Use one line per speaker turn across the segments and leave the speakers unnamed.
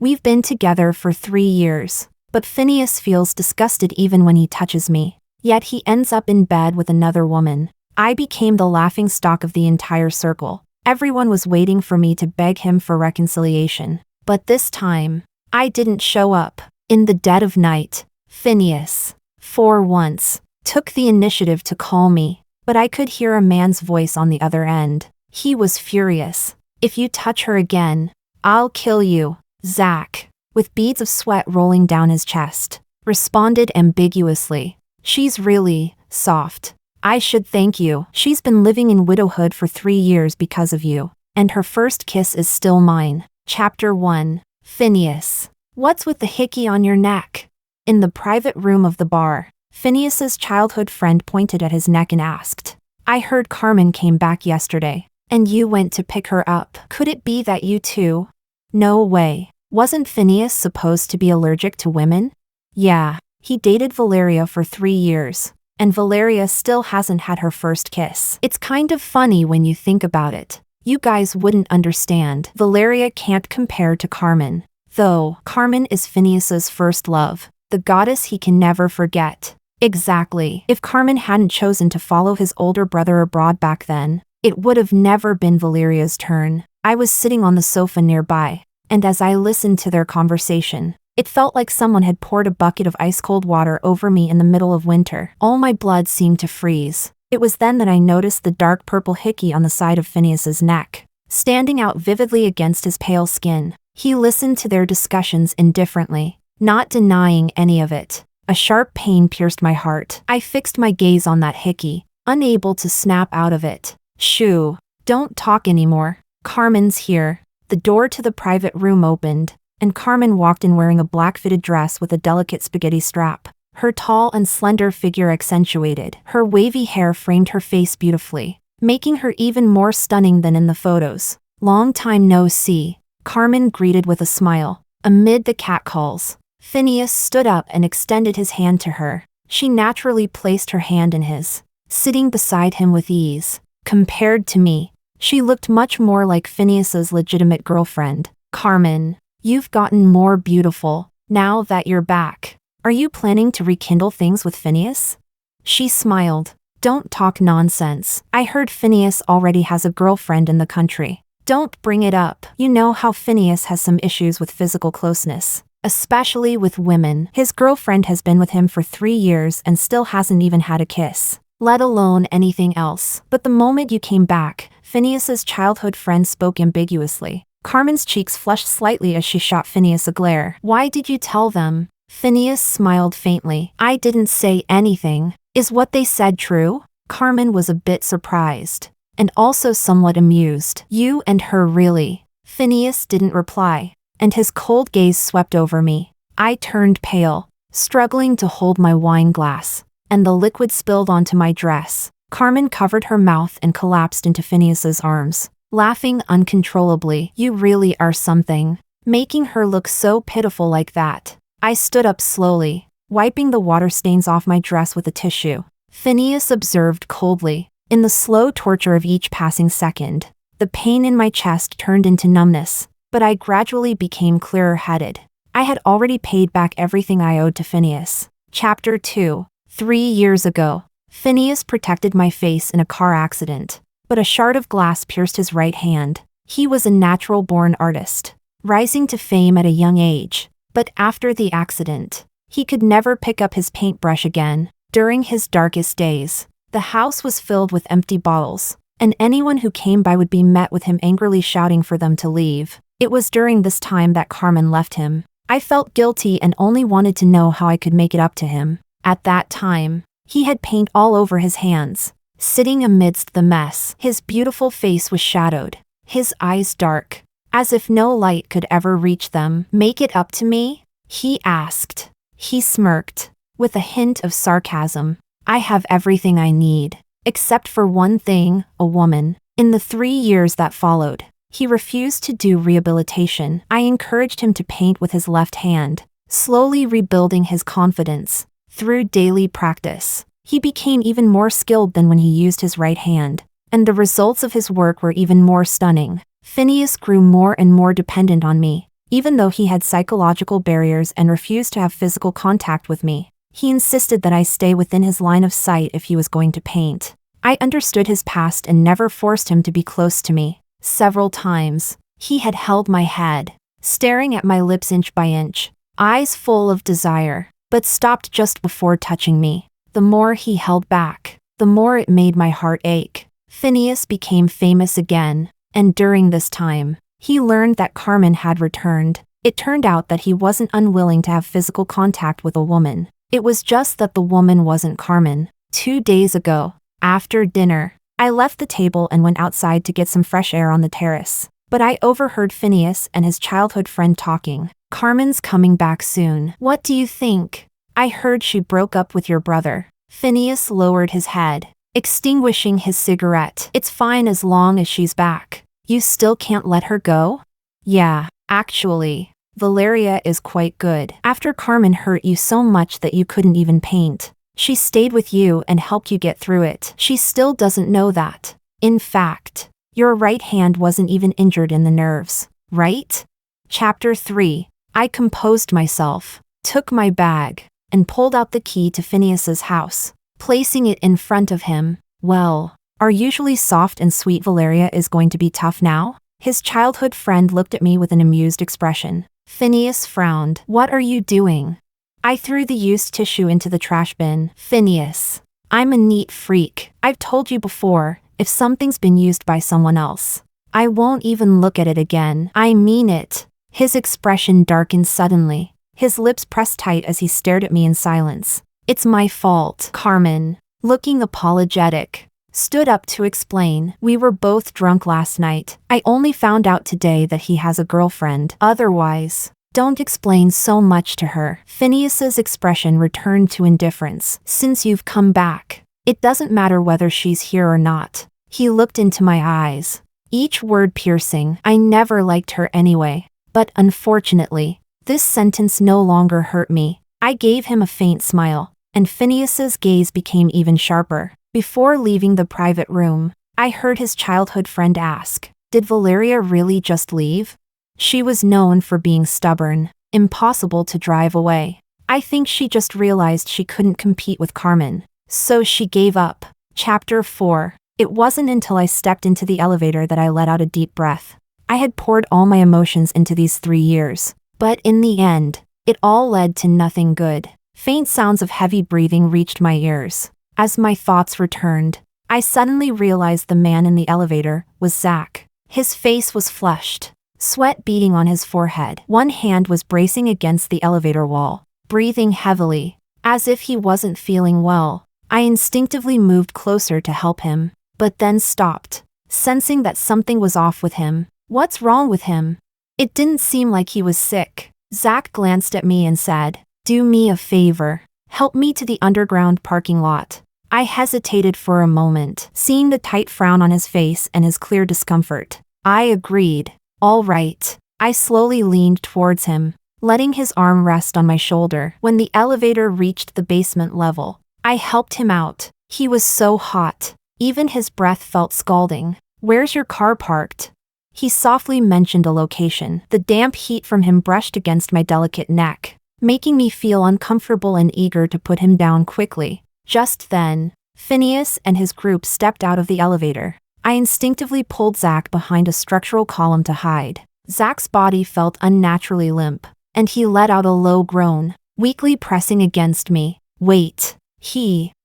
We've been together for 3 years, but Phineas feels disgusted even when he touches me. Yet he ends up in bed with another woman. I became the laughingstock of the entire circle. Everyone was waiting for me to beg him for reconciliation. But this time, I didn't show up. In the dead of night, Phineas, for once, took the initiative to call me, but I could hear a man's voice on the other end. He was furious. "If you touch her again, I'll kill you." Zack, with beads of sweat rolling down his chest, responded ambiguously. "She's really soft. I should thank you. She's been living in widowhood for 3 years because of you, and her first kiss is still mine." Chapter 1. Phineas. What's with the hickey on your neck? In the private room of the bar, Phineas's childhood friend pointed at his neck and asked, "I heard Carmen came back yesterday, and you went to pick her up. Could it be that you too?" "No way. Wasn't Phineas supposed to be allergic to women?" "Yeah, he dated Valeria for 3 years, and Valeria still hasn't had her first kiss. It's kind of funny when you think about it. You guys wouldn't understand. Valeria can't compare to Carmen, though Carmen is Phineas's first love, the goddess he can never forget." Exactly. If Carmen hadn't chosen to follow his older brother abroad back then, it would have never been Valeria's turn. I was sitting on the sofa nearby, and as I listened to their conversation, it felt like someone had poured a bucket of ice-cold water over me in the middle of winter. All my blood seemed to freeze. It was then that I noticed the dark purple hickey on the side of Phineas's neck, standing out vividly against his pale skin. He listened to their discussions indifferently, not denying any of it. A sharp pain pierced my heart. I fixed my gaze on that hickey, unable to snap out of it. "Shoo, don't talk anymore. Carmen's here." The door to the private room opened, and Carmen walked in wearing a black-fitted dress with a delicate spaghetti strap. Her tall and slender figure accentuated. Her wavy hair framed her face beautifully, making her even more stunning than in the photos. "Long time no see," Carmen greeted with a smile. Amid the catcalls, Phineas stood up and extended his hand to her. She naturally placed her hand in his, sitting beside him with ease. Compared to me, she looked much more like Phineas's legitimate girlfriend. "Carmen, you've gotten more beautiful now that you're back. Are you planning to rekindle things with Phineas?" She smiled. "Don't talk nonsense. I heard Phineas already has a girlfriend in the country. Don't bring it up. You know how Phineas has some issues with physical closeness, especially with women. His girlfriend has been with him for 3 years and still hasn't even had a kiss, let alone anything else." But the moment you came back, Phineas's childhood friend spoke ambiguously. Carmen's cheeks flushed slightly as she shot Phineas a glare. "Why did you tell them?" Phineas smiled faintly. "I didn't say anything. Is what they said true?" Carmen was a bit surprised, and also somewhat amused. "You and her really?" Phineas didn't reply, and his cold gaze swept over me. I turned pale, struggling to hold my wine glass, and the liquid spilled onto my dress. Carmen covered her mouth and collapsed into Phineas's arms, laughing uncontrollably. "You really are something, making her look so pitiful like that." I stood up slowly, wiping the water stains off my dress with a tissue. Phineas observed coldly. In the slow torture of each passing second, the pain in my chest turned into numbness, but I gradually became clearer-headed. I had already paid back everything I owed to Phineas. Chapter 2. 3 years ago, Phineas protected my face in a car accident, but a shard of glass pierced his right hand. He was a natural-born artist, rising to fame at a young age. But after the accident, he could never pick up his paintbrush again. During his darkest days, the house was filled with empty bottles, and anyone who came by would be met with him angrily shouting for them to leave. It was during this time that Carmen left him. I felt guilty and only wanted to know how I could make it up to him. At that time, he had paint all over his hands. Sitting amidst the mess, his beautiful face was shadowed, his eyes dark, as if no light could ever reach them. "Make it up to me?" he asked. He smirked, with a hint of sarcasm. "I have everything I need, except for one thing, a woman." In the 3 years that followed, he refused to do rehabilitation. I encouraged him to paint with his left hand, slowly rebuilding his confidence. Through daily practice, he became even more skilled than when he used his right hand, and the results of his work were even more stunning. Phineas grew more and more dependent on me, Even though he had psychological barriers and refused to have physical contact with me, he insisted that I stay within his line of sight if he was going to paint. I understood his past and never forced him to be close to me. Several times, he had held my head, staring at my lips inch by inch, eyes full of desire, but stopped just before touching me. The more he held back, the more it made my heart ache. Phineas became famous again, and during this time, he learned that Carmen had returned. It turned out that he wasn't unwilling to have physical contact with a woman. It was just that the woman wasn't Carmen. 2 days ago, after dinner, I left the table and went outside to get some fresh air on the terrace. But I overheard Phineas and his childhood friend talking. Carmen's coming back soon. What do you think? I heard she broke up with your brother. Phineas lowered his head, extinguishing his cigarette. It's fine as long as she's back. You still can't let her go? Yeah, actually, Valeria is quite good. After Carmen hurt you so much that you couldn't even paint, she stayed with you and helped you get through it. She still doesn't know that. In fact, your right hand wasn't even injured in the nerves, right? Chapter 3. I composed myself, took my bag, and pulled out the key to Phineas's house, placing it in front of him. Well, our usually soft and sweet Valeria is going to be tough now? His childhood friend looked at me with an amused expression. Phineas frowned. What are you doing? I threw the used tissue into the trash bin. Phineas, I'm a neat freak. I've told you before, if something's been used by someone else, I won't even look at it again. I mean it. His expression darkened suddenly. His lips pressed tight as he stared at me in silence. It's my fault. Carmen, looking apologetic, stood up to explain. We were both drunk last night. I only found out today that he has a girlfriend. Otherwise, don't explain so much to her. Phineas's expression returned to indifference. Since you've come back, it doesn't matter whether she's here or not. He looked into my eyes, each word piercing. I never liked her anyway. But unfortunately, this sentence no longer hurt me. I gave him a faint smile, and Phineas's gaze became even sharper. Before leaving the private room, I heard his childhood friend ask, did Valeria really just leave? She was known for being stubborn, impossible to drive away. I think she just realized she couldn't compete with Carmen, so she gave up. Chapter 4. It wasn't until I stepped into the elevator that I let out a deep breath. I had poured all my emotions into these 3 years, but in the end, it all led to nothing good. Faint sounds of heavy breathing reached my ears. As my thoughts returned, I suddenly realized the man in the elevator was Zack. His face was flushed, sweat beading on his forehead. One hand was bracing against the elevator wall, breathing heavily, as if he wasn't feeling well. I instinctively moved closer to help him, but then stopped, sensing that something was off with him. What's wrong with him? It didn't seem like he was sick. Zack glanced at me and said, do me a favor. Help me to the underground parking lot. I hesitated for a moment, seeing the tight frown on his face and his clear discomfort. I agreed. All right. I slowly leaned towards him, letting his arm rest on my shoulder. When the elevator reached the basement level, I helped him out. He was so hot. Even his breath felt scalding. Where's your car parked? He softly mentioned a location. The damp heat from him brushed against my delicate neck, making me feel uncomfortable and eager to put him down quickly. Just then, Phineas and his group stepped out of the elevator. I instinctively pulled Zack behind a structural column to hide. Zack's body felt unnaturally limp, and he let out a low groan, weakly pressing against me. Wait.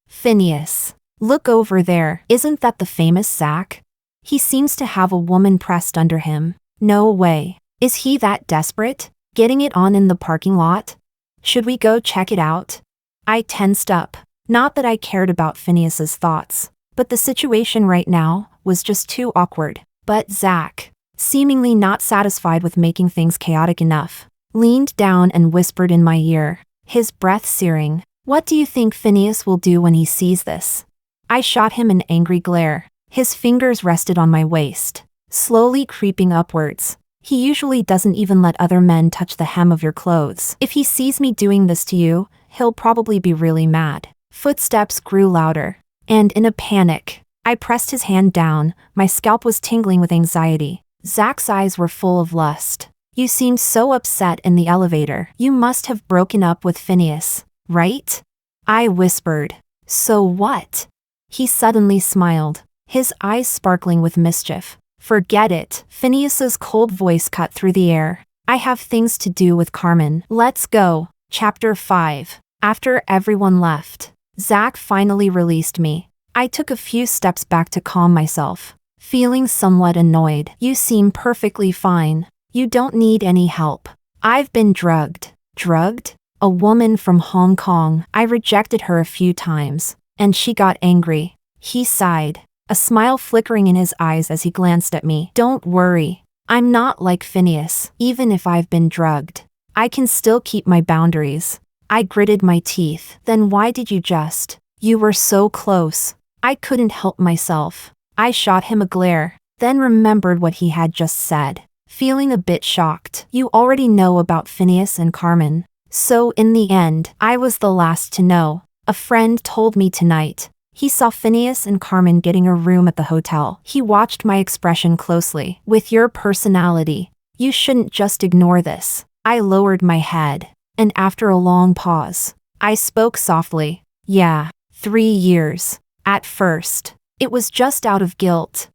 Phineas. Look over there. Isn't that the famous Zack? He seems to have a woman pressed under him. No way. Is he that desperate? Getting it on in the parking lot? Should we go check it out? I tensed up. Not that I cared about Phineas's thoughts, but the situation right now was just too awkward. But Zack, seemingly not satisfied with making things chaotic enough, leaned down and whispered in my ear, his breath searing. What do you think Phineas will do when he sees this? I shot him an angry glare. His fingers rested on my waist, slowly creeping upwards. He usually doesn't even let other men touch the hem of your clothes. If he sees me doing this to you, he'll probably be really mad. Footsteps grew louder, and in a panic, I pressed his hand down. My scalp was tingling with anxiety. Zack's eyes were full of lust, You seemed so upset in the elevator. You must have broken up with Phineas, right? I whispered. So what? He suddenly smiled, his eyes sparkling with mischief. Forget it. Phineas's cold voice cut through the air. I have things to do with Carmen. Let's go. Chapter 5. After everyone left, Zack finally released me. I took a few steps back to calm myself, feeling somewhat annoyed. You seem perfectly fine. You don't need any help. I've been drugged. Drugged? A woman from Hong Kong. I rejected her a few times, and she got angry. He sighed, a smile flickering in his eyes as he glanced at me. Don't worry. I'm not like Phineas. Even if I've been drugged, I can still keep my boundaries. I gritted my teeth. Then why did you just? You were so close. I couldn't help myself. I shot him a glare, then remembered what he had just said, feeling a bit shocked. You already know about Phineas and Carmen. So in the end, I was the last to know. A friend told me tonight. He saw Phineas and Carmen getting a room at the hotel. He watched my expression closely. With your personality, you shouldn't just ignore this. I lowered my head, and after a long pause, I spoke softly. Yeah, 3 years. At first, it was just out of guilt.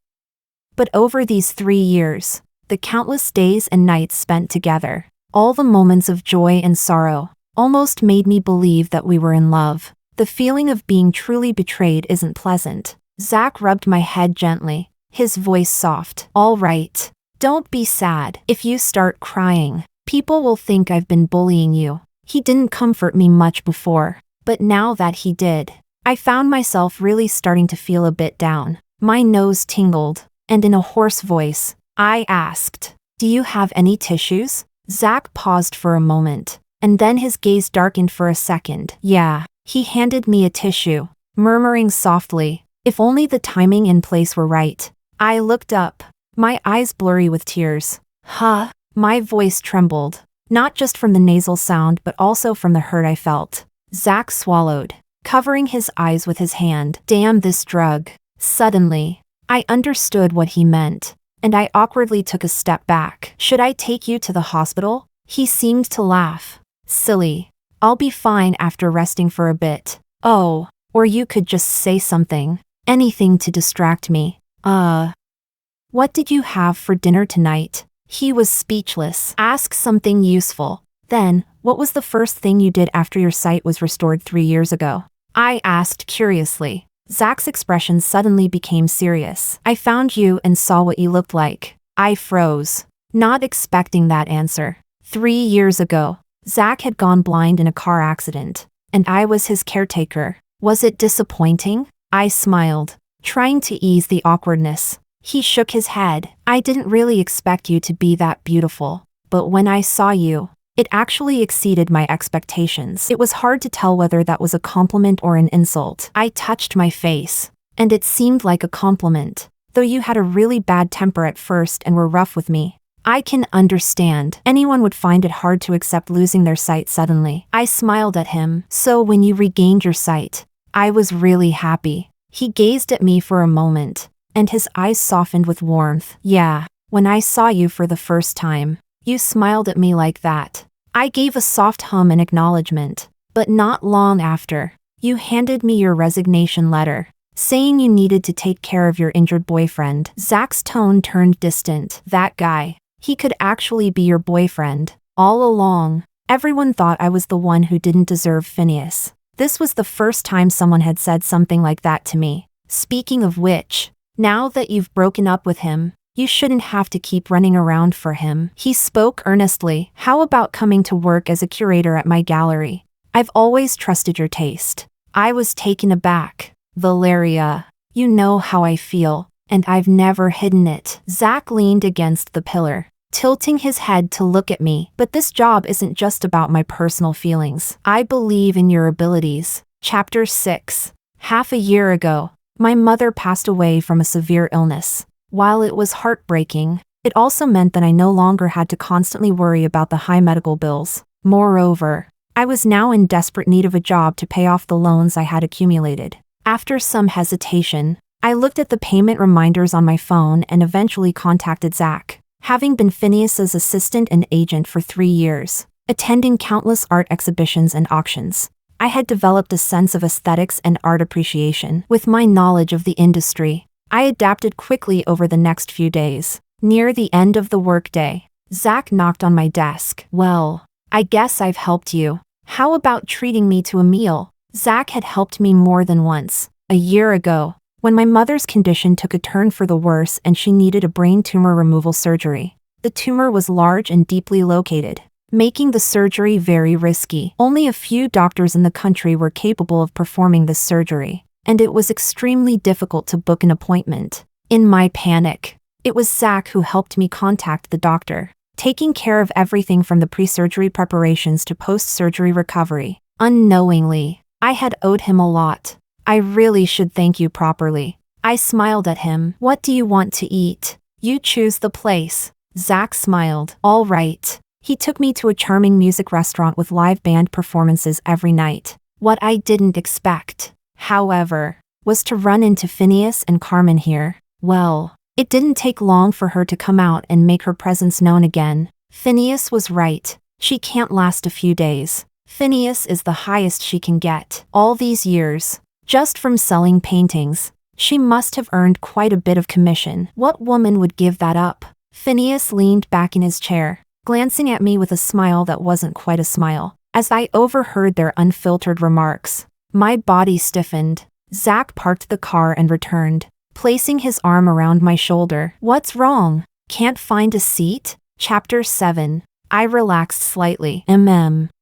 But over these 3 years, the countless days and nights spent together, all the moments of joy and sorrow, almost made me believe that we were in love. The feeling of being truly betrayed isn't pleasant. Zack rubbed my head gently, his voice soft. All right. Don't be sad. If you start crying, people will think I've been bullying you. He didn't comfort me much before, but now that he did, I found myself really starting to feel a bit down. My nose tingled, and in a hoarse voice, I asked, "Do you have any tissues?" Zack paused for a moment, and then his gaze darkened for a second. Yeah. He handed me a tissue, murmuring softly, if only the timing and place were right. I looked up, my eyes blurry with tears. Huh? My voice trembled, not just from the nasal sound but also from the hurt I felt. Zack swallowed, covering his eyes with his hand. Damn this drug. Suddenly, I understood what he meant, and I awkwardly took a step back. Should I take you to the hospital? He seemed to laugh. Silly. I'll be fine after resting for a bit. Oh, or you could just say something. Anything to distract me. What did you have for dinner tonight? He was speechless. Ask something useful. Then, what was the first thing you did after your sight was restored 3 years ago? I asked curiously. Zack's expression suddenly became serious. I found you and saw what you looked like. I froze, not expecting that answer. 3 years ago, Zack had gone blind in a car accident, and I was his caretaker. Was it disappointing? I smiled, trying to ease the awkwardness. He shook his head. I didn't really expect you to be that beautiful, but when I saw you, it actually exceeded my expectations. It was hard to tell whether that was a compliment or an insult. I touched my face, and it seemed like a compliment, though you had a really bad temper at first and were rough with me. I can understand. Anyone would find it hard to accept losing their sight suddenly. I smiled at him. So when you regained your sight, I was really happy. He gazed at me for a moment, and his eyes softened with warmth. Yeah, when I saw you for the first time, you smiled at me like that. I gave a soft hum in acknowledgement, but not long after, you handed me your resignation letter, saying you needed to take care of your injured boyfriend. Zack's tone turned distant. That guy. He could actually be your boyfriend. All along, everyone thought I was the one who didn't deserve Phineas. This was the first time someone had said something like that to me. Speaking of which, now that you've broken up with him, you shouldn't have to keep running around for him. He spoke earnestly. How about coming to work as a curator at my gallery? I've always trusted your taste. I was taken aback. Valeria, you know how I feel, and I've never hidden it. Zack leaned against the pillar, tilting his head to look at me. But this job isn't just about my personal feelings. I believe in your abilities. Chapter 6. Half a year ago, my mother passed away from a severe illness. While it was heartbreaking, it also meant that I no longer had to constantly worry about the high medical bills. Moreover, I was now in desperate need of a job to pay off the loans I had accumulated. After some hesitation, I looked at the payment reminders on my phone and eventually contacted Zack. Having been Phineas's assistant and agent for 3 years, attending countless art exhibitions and auctions, I had developed a sense of aesthetics and art appreciation. With my knowledge of the industry, I adapted quickly over the next few days. Near the end of the workday, Zack knocked on my desk. "Well, I guess I've helped you. How about treating me to a meal?" Zack had helped me more than once. A year ago, when my mother's condition took a turn for the worse and she needed a brain tumor removal surgery. The tumor was large and deeply located, making the surgery very risky. Only a few doctors in the country were capable of performing this surgery, and it was extremely difficult to book an appointment. In my panic, it was Zack who helped me contact the doctor, taking care of everything from the pre-surgery preparations to post-surgery recovery. Unknowingly, I had owed him a lot. I really should thank you properly. I smiled at him. "What do you want to eat? You choose the place." Zack smiled. "All right." He took me to a charming music restaurant with live band performances every night. What I didn't expect, however, was to run into Phineas and Carmen here. Well, it didn't take long for her to come out and make her presence known again. Phineas was right. She can't last a few days. Phineas is the highest she can get. All these years, just from selling paintings, she must have earned quite a bit of commission. What woman would give that up? Phineas leaned back in his chair, glancing at me with a smile that wasn't quite a smile, as I overheard their unfiltered remarks. My body stiffened. Zack parked the car and returned, placing his arm around my shoulder. "What's wrong? Can't find a seat?" Chapter 7. I relaxed slightly.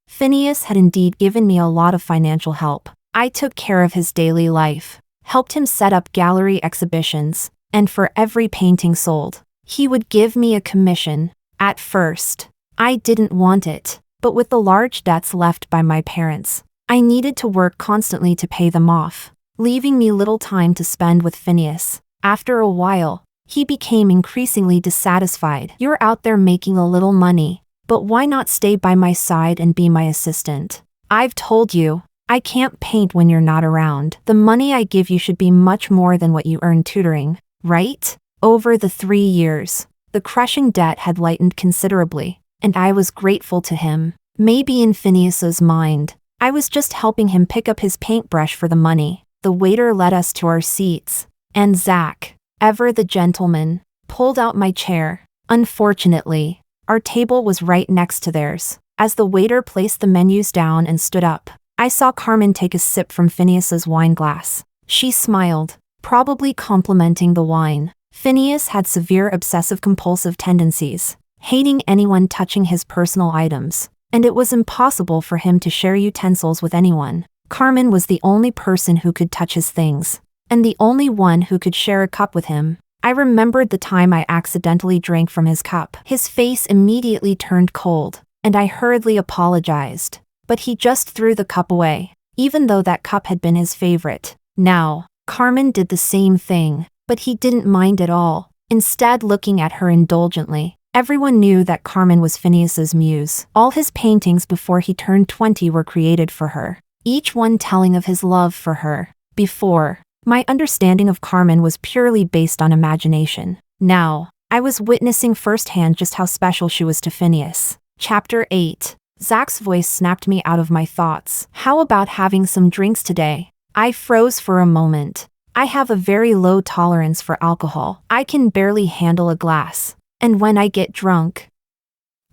Phineas had indeed given me a lot of financial help. I took care of his daily life, helped him set up gallery exhibitions, and for every painting sold, he would give me a commission. At first, I didn't want it, but with the large debts left by my parents, I needed to work constantly to pay them off, leaving me little time to spend with Phineas. After a while, he became increasingly dissatisfied. "You're out there making a little money, but why not stay by my side and be my assistant? I've told you, I can't paint when you're not around. The money I give you should be much more than what you earn tutoring, right?" Over the 3 years, the crushing debt had lightened considerably, and I was grateful to him. Maybe in Phineas's mind, I was just helping him pick up his paintbrush for the money. The waiter led us to our seats, and Zack, ever the gentleman, pulled out my chair. Unfortunately, our table was right next to theirs. As the waiter placed the menus down and stood up, I saw Carmen take a sip from Phineas's wine glass. She smiled, probably complimenting the wine. Phineas had severe obsessive-compulsive tendencies, hating anyone touching his personal items, and it was impossible for him to share utensils with anyone. Carmen was the only person who could touch his things, and the only one who could share a cup with him. I remembered the time I accidentally drank from his cup. His face immediately turned cold, and I hurriedly apologized. But he just threw the cup away, even though that cup had been his favorite. Now, Carmen did the same thing, but he didn't mind at all, instead looking at her indulgently. Everyone knew that Carmen was Phineas's muse. All his paintings before he turned 20 were created for her, each one telling of his love for her. Before, my understanding of Carmen was purely based on imagination. Now, I was witnessing firsthand just how special she was to Phineas. Chapter 8. Zack's voice snapped me out of my thoughts. "How about having some drinks today?" I froze for a moment. I have a very low tolerance for alcohol. I can barely handle a glass, and when I get drunk,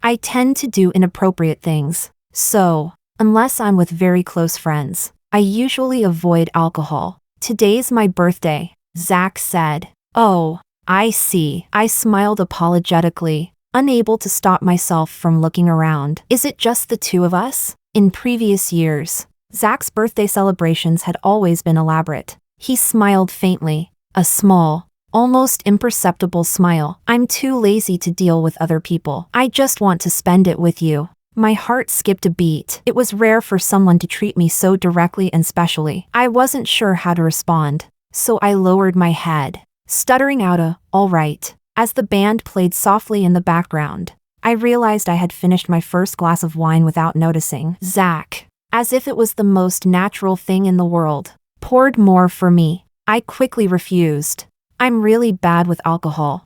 I tend to do inappropriate things. So, unless I'm with very close friends, I usually avoid alcohol. "Today's my birthday," Zack said. "Oh, I see." I smiled apologetically, unable to stop myself from looking around. "Is it just the two of us?" In previous years, Zack's birthday celebrations had always been elaborate. He smiled faintly, a small, almost imperceptible smile. "I'm too lazy to deal with other people. I just want to spend it with you." My heart skipped a beat. It was rare for someone to treat me so directly and specially. I wasn't sure how to respond, so I lowered my head, stuttering out a, "all right." As the band played softly in the background, I realized I had finished my first glass of wine without noticing. Zack, as if it was the most natural thing in the world, poured more for me. I quickly refused. "I'm really bad with alcohol.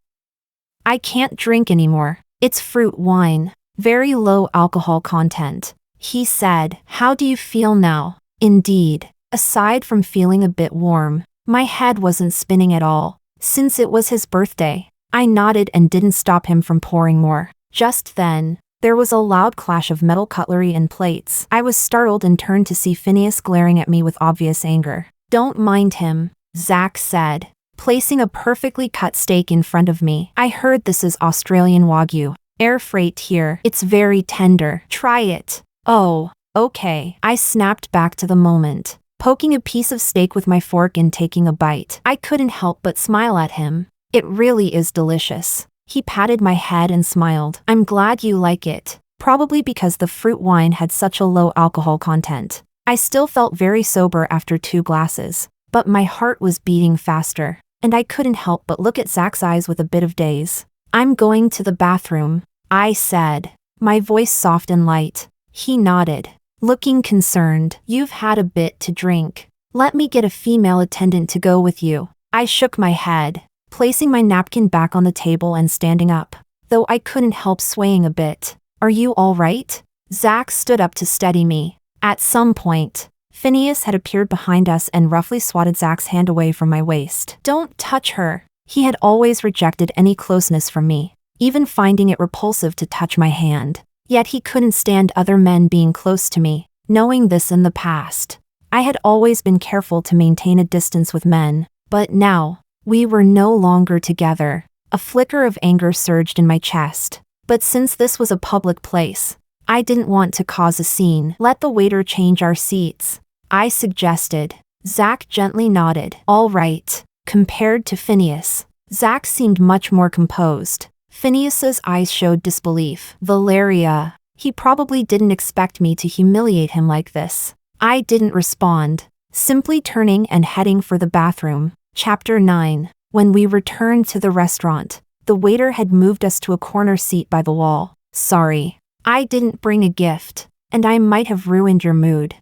I can't drink anymore. It's fruit wine. Very low alcohol content. He said, how do you feel now? Indeed. Aside from feeling a bit warm, my head wasn't spinning at all. Since it was his birthday, I nodded and didn't stop him from pouring more. Just then, there was a loud clash of metal cutlery and plates. I was startled and turned to see Phineas glaring at me with obvious anger. Don't mind him, Zack said, placing a perfectly cut steak in front of me. I heard this is Australian Wagyu. Air freight here. It's very tender. Try it. Oh, okay. I snapped back to the moment, poking a piece of steak with my fork and taking a bite. I couldn't help but smile at him. It really is delicious. He patted my head and smiled. I'm glad you like it. Probably because the fruit wine had such a low alcohol content. I still felt very sober after 2 glasses, but my heart was beating faster, and I couldn't help but look at Zack's eyes with a bit of daze. I'm going to the bathroom, I said, my voice soft and light. He nodded, looking concerned. You've had a bit to drink. Let me get a female attendant to go with you. I shook my head, placing my napkin back on the table and standing up, though I couldn't help swaying a bit. Are you all right? Zack stood up to steady me. At some point, Phineas had appeared behind us and roughly swatted Zack's hand away from my waist. Don't touch her. He had always rejected any closeness from me, even finding it repulsive to touch my hand. Yet he couldn't stand other men being close to me. Knowing this in the past, I had always been careful to maintain a distance with men, but now, we were no longer together. A flicker of anger surged in my chest. But since this was a public place, I didn't want to cause a scene. Let the waiter change our seats, I suggested. Zack gently nodded. All right. Compared to Phineas, Zack seemed much more composed. Phineas's eyes showed disbelief. Valeria. He probably didn't expect me to humiliate him like this. I didn't respond, simply turning and heading for the bathroom. Chapter 9. When we returned to the restaurant, the waiter had moved us to a corner seat by the wall. Sorry, I didn't bring a gift, and I might have ruined your mood,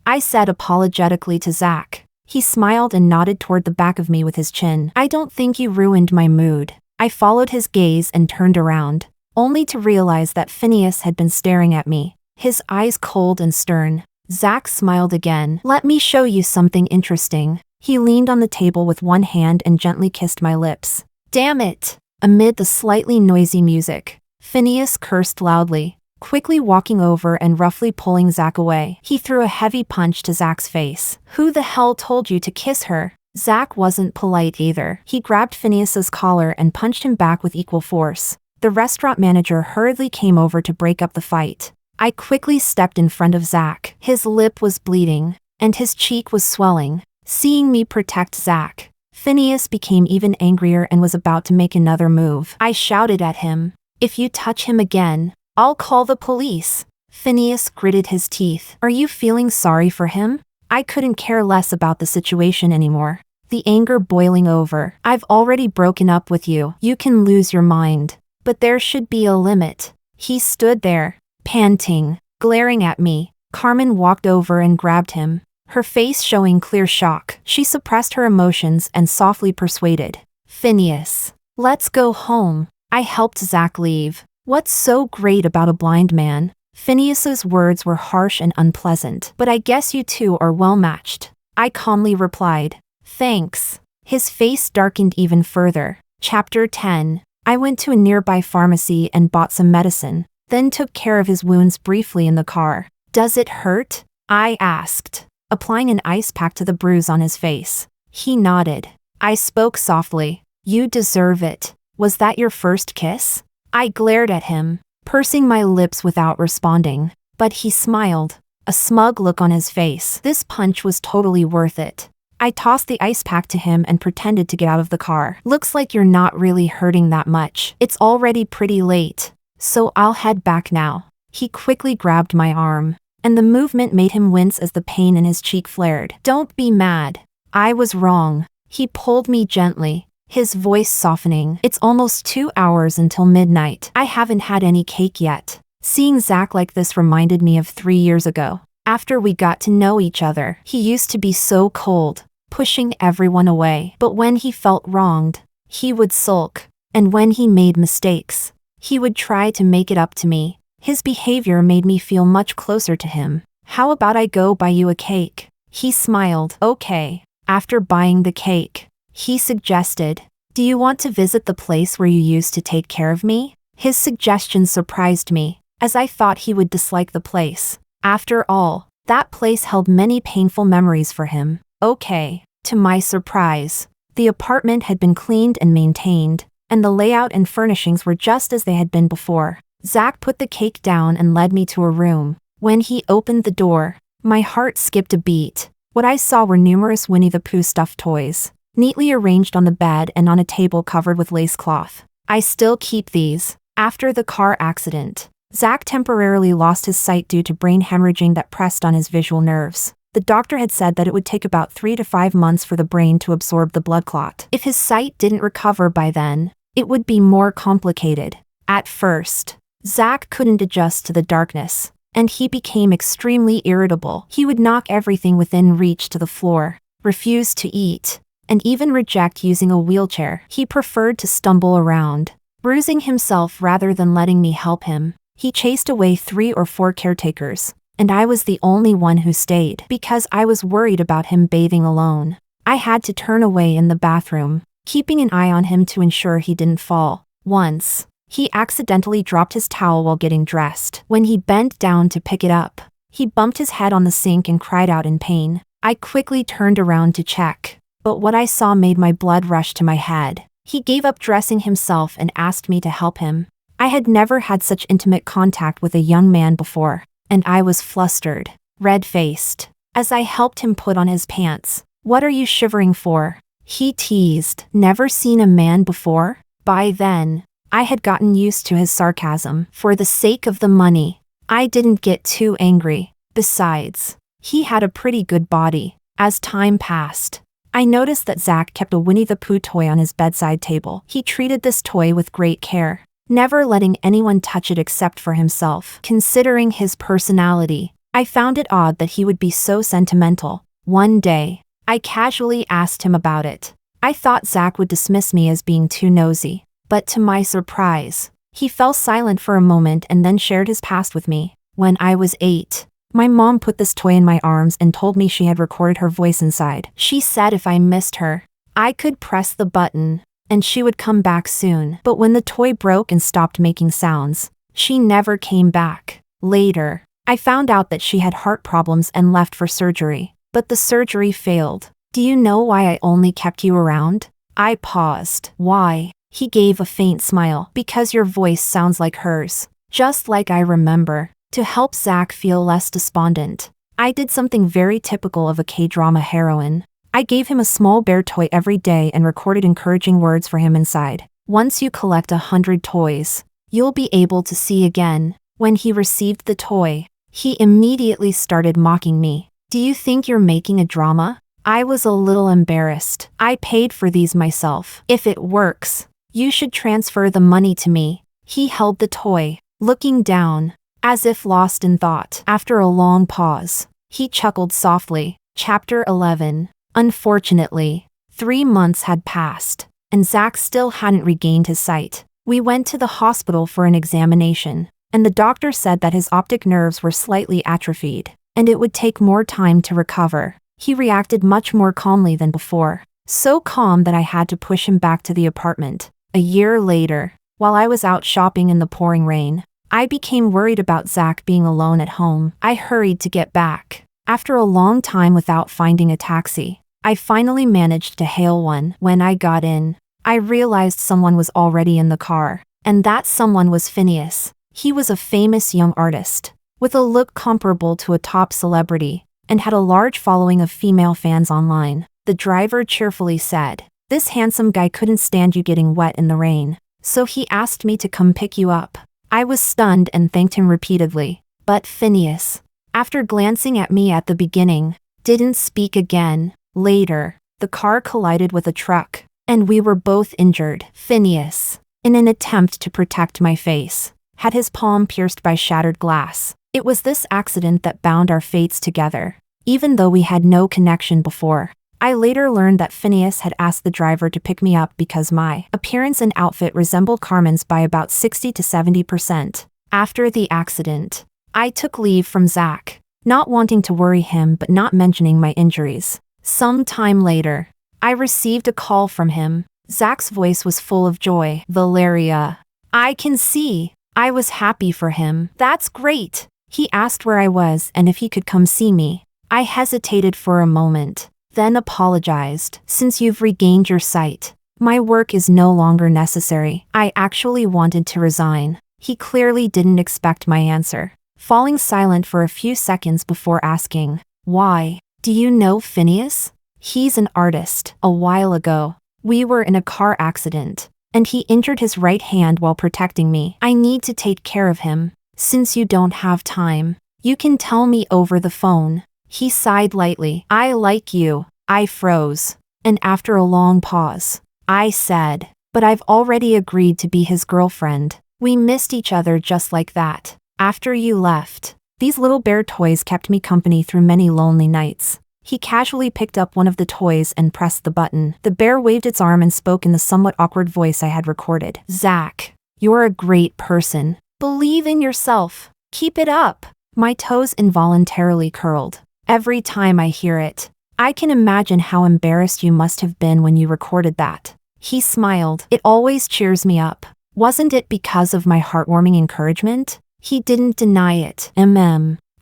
I said apologetically to Zack. He smiled and nodded toward the back of me with his chin. I don't think you ruined my mood. I followed his gaze and turned around, only to realize that Phineas had been staring at me, his eyes cold and stern. Zack smiled again. Let me show you something interesting. He leaned on the table with one hand and gently kissed my lips. Damn it! Amid the slightly noisy music, Phineas cursed loudly, quickly walking over and roughly pulling Zack away. He threw a heavy punch to Zack's face. Who the hell told you to kiss her? Zack wasn't polite either. He grabbed Phineas's collar and punched him back with equal force. The restaurant manager hurriedly came over to break up the fight. I quickly stepped in front of Zack. His lip was bleeding, and his cheek was swelling. Seeing me protect Zack, Phineas became even angrier and was about to make another move. I shouted at him, if you touch him again, I'll call the police. Phineas gritted his teeth. Are you feeling sorry for him? I couldn't care less about the situation anymore. The anger boiling over. I've already broken up with you. You can lose your mind. But there should be a limit. He stood there, panting, glaring at me. Carmen walked over and grabbed him, her face showing clear shock. She suppressed her emotions and softly persuaded. Phineas, let's go home. I helped Zack leave. What's so great about a blind man? Phineas's words were harsh and unpleasant. But I guess you two are well matched, I calmly replied. Thanks. His face darkened even further. Chapter 10. I went to a nearby pharmacy and bought some medicine, then took care of his wounds briefly in the car. Does it hurt? I asked, applying an ice pack to the bruise on his face. He nodded. I spoke softly. You deserve it. Was that your first kiss? I glared at him, pursing my lips without responding. But he smiled, a smug look on his face. This punch was totally worth it. I tossed the ice pack to him and pretended to get out of the car. Looks like you're not really hurting that much. It's already pretty late, so I'll head back now. He quickly grabbed my arm, and the movement made him wince as the pain in his cheek flared. Don't be mad. I was wrong. He pulled me gently, his voice softening. It's almost 2 hours until midnight. I haven't had any cake yet. Seeing Zack like this reminded me of 3 years ago. After we got to know each other, he used to be so cold, pushing everyone away. But when he felt wronged, he would sulk, And when he made mistakes, he would try to make it up to me. His behavior made me feel much closer to him. How about I go buy you a cake? He smiled. Okay. After buying the cake, he suggested, do you want to visit the place where you used to take care of me? His suggestion surprised me, as I thought he would dislike the place. After all, that place held many painful memories for him. Okay. To my surprise, the apartment had been cleaned and maintained, and the layout and furnishings were just as they had been before. Zack put the cake down and led me to a room. When he opened the door, my heart skipped a beat. What I saw were numerous Winnie the Pooh stuffed toys, neatly arranged on the bed and on a table covered with lace cloth. I still keep these. After the car accident, Zack temporarily lost his sight due to brain hemorrhaging that pressed on his visual nerves. The doctor had said that it would take about 3 to 5 months for the brain to absorb the blood clot. If his sight didn't recover by then, it would be more complicated. At first, Zack couldn't adjust to the darkness, and he became extremely irritable. He would knock everything within reach to the floor, refuse to eat, and even reject using a wheelchair. He preferred to stumble around, bruising himself rather than letting me help him. He chased away 3 or 4 caretakers, and I was the only one who stayed because I was worried about him bathing alone. I had to turn away in the bathroom, keeping an eye on him to ensure he didn't fall. Once, he accidentally dropped his towel while getting dressed. When he bent down to pick it up, he bumped his head on the sink and cried out in pain. I quickly turned around to check, but what I saw made my blood rush to my head. He gave up dressing himself and asked me to help him. I had never had such intimate contact with a young man before, and I was flustered, red-faced, as I helped him put on his pants. What are you shivering for? He teased. Never seen a man before? By then, I had gotten used to his sarcasm. For the sake of the money, I didn't get too angry. Besides, he had a pretty good body. As time passed, I noticed that Zack kept a Winnie the Pooh toy on his bedside table. He treated this toy with great care, never letting anyone touch it except for himself. Considering his personality, I found it odd that he would be so sentimental. One day, I casually asked him about it. I thought Zack would dismiss me as being too nosy, but to my surprise, he fell silent for a moment and then shared his past with me. When I was 8, my mom put this toy in my arms and told me she had recorded her voice inside. She said if I missed her, I could press the button, and she would come back soon. But when the toy broke and stopped making sounds, she never came back. Later, I found out that she had heart problems and left for surgery, but the surgery failed. Do you know why I only kept you around? I paused. Why? He gave a faint smile. Because your voice sounds like hers, just like I remember. To help Zack feel less despondent, I did something very typical of a K-drama heroine. I gave him a small bear toy every day and recorded encouraging words for him inside. Once you collect 100 toys, you'll be able to see again. When he received the toy, he immediately started mocking me. Do you think you're making a drama? I was a little embarrassed. I paid for these myself. If it works, you should transfer the money to me. He held the toy, looking down, as if lost in thought. After a long pause, he chuckled softly. Chapter 11. Unfortunately, 3 months had passed, and Zack still hadn't regained his sight. We went to the hospital for an examination, and the doctor said that his optic nerves were slightly atrophied, and it would take more time to recover. He reacted much more calmly than before, so calm that I had to push him back to the apartment. A year later, while I was out shopping in the pouring rain, I became worried about Zack being alone at home. I hurried to get back. After a long time without finding a taxi, I finally managed to hail one. When I got in, I realized someone was already in the car, and that someone was Phineas. He was a famous young artist, with a look comparable to a top celebrity, and had a large following of female fans online. The driver cheerfully said, "This handsome guy couldn't stand you getting wet in the rain, so he asked me to come pick you up." I was stunned and thanked him repeatedly, but Phineas, after glancing at me at the beginning, didn't speak again. Later, the car collided with a truck, and we were both injured. Phineas, in an attempt to protect my face, had his palm pierced by shattered glass. It was this accident that bound our fates together. Even though we had no connection before, I later learned that Phineas had asked the driver to pick me up because my appearance and outfit resembled Carmen's by about 60 to 70%. After the accident, I took leave from Zack, not wanting to worry him but not mentioning my injuries. Some time later, I received a call from him. Zack's voice was full of joy. Valeria, I can see. I was happy for him. That's great. He asked where I was and if he could come see me. I hesitated for a moment, then apologized. Since you've regained your sight, my work is no longer necessary. I actually wanted to resign. He clearly didn't expect my answer, falling silent for a few seconds before asking, why? Do you know Phineas? He's an artist. A while ago, we were in a car accident, and he injured his right hand while protecting me. I need to take care of him. Since you don't have time, you can tell me over the phone. He sighed lightly. I like you. I froze. And after a long pause, I said, but I've already agreed to be his girlfriend. We missed each other just like that. After you left, these little bear toys kept me company through many lonely nights. He casually picked up one of the toys and pressed the button. The bear waved its arm and spoke in the somewhat awkward voice I had recorded. Zack, you're a great person. Believe in yourself. Keep it up. My toes involuntarily curled. Every time I hear it, I can imagine how embarrassed you must have been when you recorded that. He smiled. It always cheers me up. Wasn't it because of my heartwarming encouragement? He didn't deny it.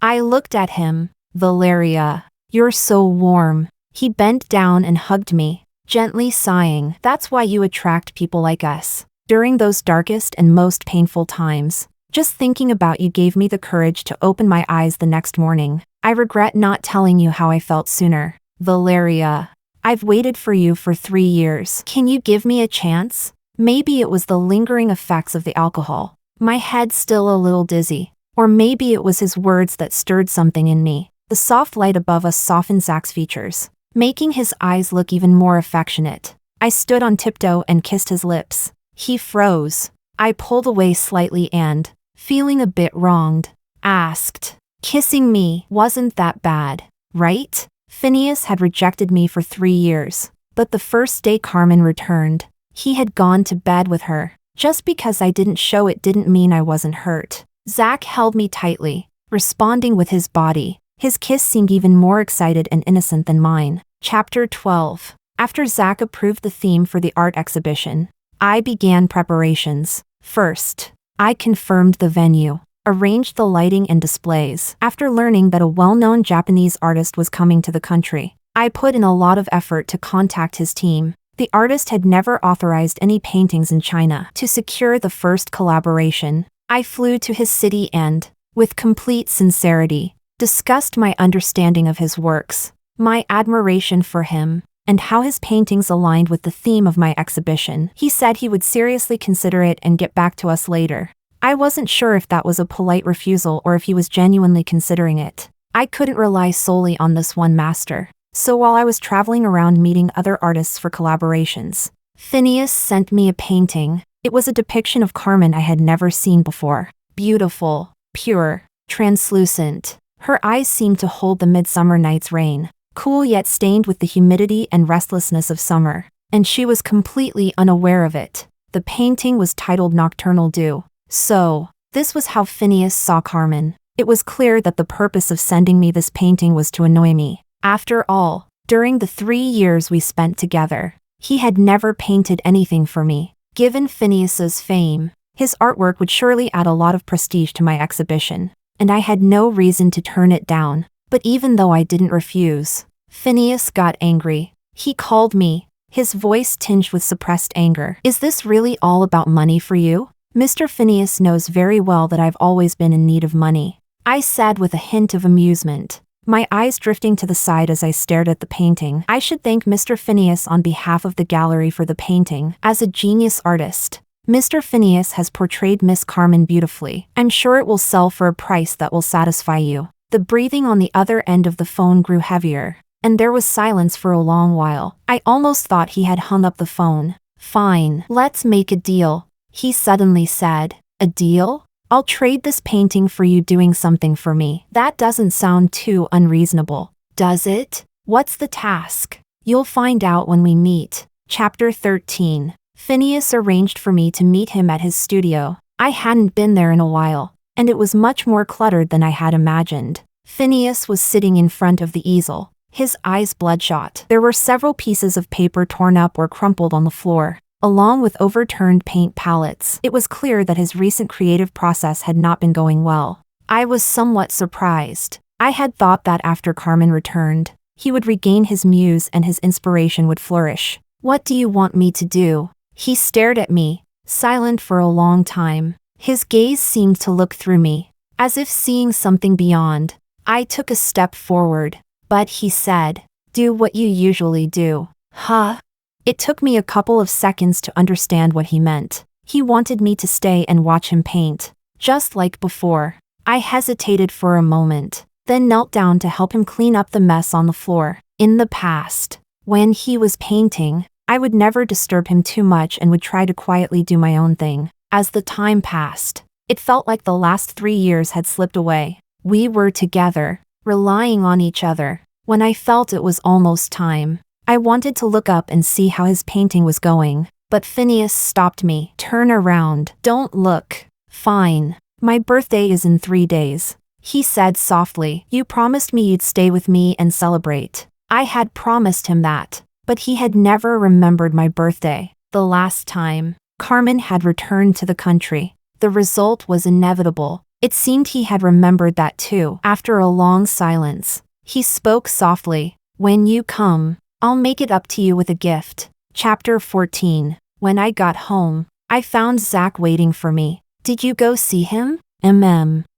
I looked at him. Valeria, you're so warm. He bent down and hugged me, gently sighing. That's why you attract people like us. During those darkest and most painful times, just thinking about you gave me the courage to open my eyes the next morning. I regret not telling you how I felt sooner. Valeria, I've waited for you for 3 years. Can you give me a chance? Maybe it was the lingering effects of the alcohol. My head's still a little dizzy. Or maybe it was his words that stirred something in me. The soft light above us softened Zack's features, making his eyes look even more affectionate. I stood on tiptoe and kissed his lips. He froze. I pulled away slightly and, feeling a bit wronged, asked, kissing me wasn't that bad, right? Phineas had rejected me for 3 years, but the first day Carmen returned, he had gone to bed with her. Just because I didn't show it didn't mean I wasn't hurt. Zack held me tightly, responding with his body. His kiss seemed even more excited and innocent than mine. Chapter 12. After Zack approved the theme for the art exhibition, I began preparations. First, I confirmed the venue, arranged the lighting and displays. After learning that a well-known Japanese artist was coming to the country, I put in a lot of effort to contact his team. The artist had never authorized any paintings in China. To secure the first collaboration, I flew to his city and, with complete sincerity, discussed my understanding of his works, my admiration for him, and how his paintings aligned with the theme of my exhibition. He said he would seriously consider it and get back to us later. I wasn't sure if that was a polite refusal or if he was genuinely considering it. I couldn't rely solely on this one master. So while I was traveling around meeting other artists for collaborations, Phineas sent me a painting. It was a depiction of Carmen I had never seen before. Beautiful, pure, translucent. Her eyes seemed to hold the midsummer night's rain, cool yet stained with the humidity and restlessness of summer, and she was completely unaware of it. The painting was titled Nocturnal Dew. So, this was how Phineas saw Carmen. It was clear that the purpose of sending me this painting was to annoy me. After all, during the 3 years we spent together, he had never painted anything for me. Given Phineas's fame, his artwork would surely add a lot of prestige to my exhibition, and I had no reason to turn it down. But even though I didn't refuse, Phineas got angry. He called me, his voice tinged with suppressed anger. Is this really all about money for you? Mr. Phineas knows very well that I've always been in need of money, I said with a hint of amusement, my eyes drifting to the side as I stared at the painting. I should thank Mr. Phineas on behalf of the gallery for the painting. As a genius artist, Mr. Phineas has portrayed Miss Carmen beautifully. I'm sure it will sell for a price that will satisfy you. The breathing on the other end of the phone grew heavier, and there was silence for a long while. I almost thought he had hung up the phone. Fine, let's make a deal, he suddenly said. A deal? I'll trade this painting for you doing something for me. That doesn't sound too unreasonable, does it? What's the task? You'll find out when we meet. Chapter 13. Phineas arranged for me to meet him at his studio. I hadn't been there in a while, and it was much more cluttered than I had imagined. Phineas was sitting in front of the easel, his eyes bloodshot. There were several pieces of paper torn up or crumpled on the floor, along with overturned paint palettes. It was clear that his recent creative process had not been going well. I was somewhat surprised. I had thought that after Carmen returned, he would regain his muse and his inspiration would flourish. What do you want me to do? He stared at me, silent for a long time. His gaze seemed to look through me, as if seeing something beyond. I took a step forward, but he said, "Do what you usually do." Huh? It took me a couple of seconds to understand what he meant. He wanted me to stay and watch him paint, just like before. I hesitated for a moment, then knelt down to help him clean up the mess on the floor. In the past, when he was painting, I would never disturb him too much and would try to quietly do my own thing. As the time passed, it felt like the last 3 years had slipped away. We were together, relying on each other. When I felt it was almost time, I wanted to look up and see how his painting was going, but Phineas stopped me. "Turn around. Don't look." "Fine. My birthday is in 3 days," he said softly. "You promised me you'd stay with me and celebrate." I had promised him that, but he had never remembered my birthday. The last time Carmen had returned to the country, the result was inevitable. It seemed he had remembered that too. After a long silence, he spoke softly. "When you come, I'll make it up to you with a gift." Chapter 14. When I got home, I found Zack waiting for me. "Did you go see him?"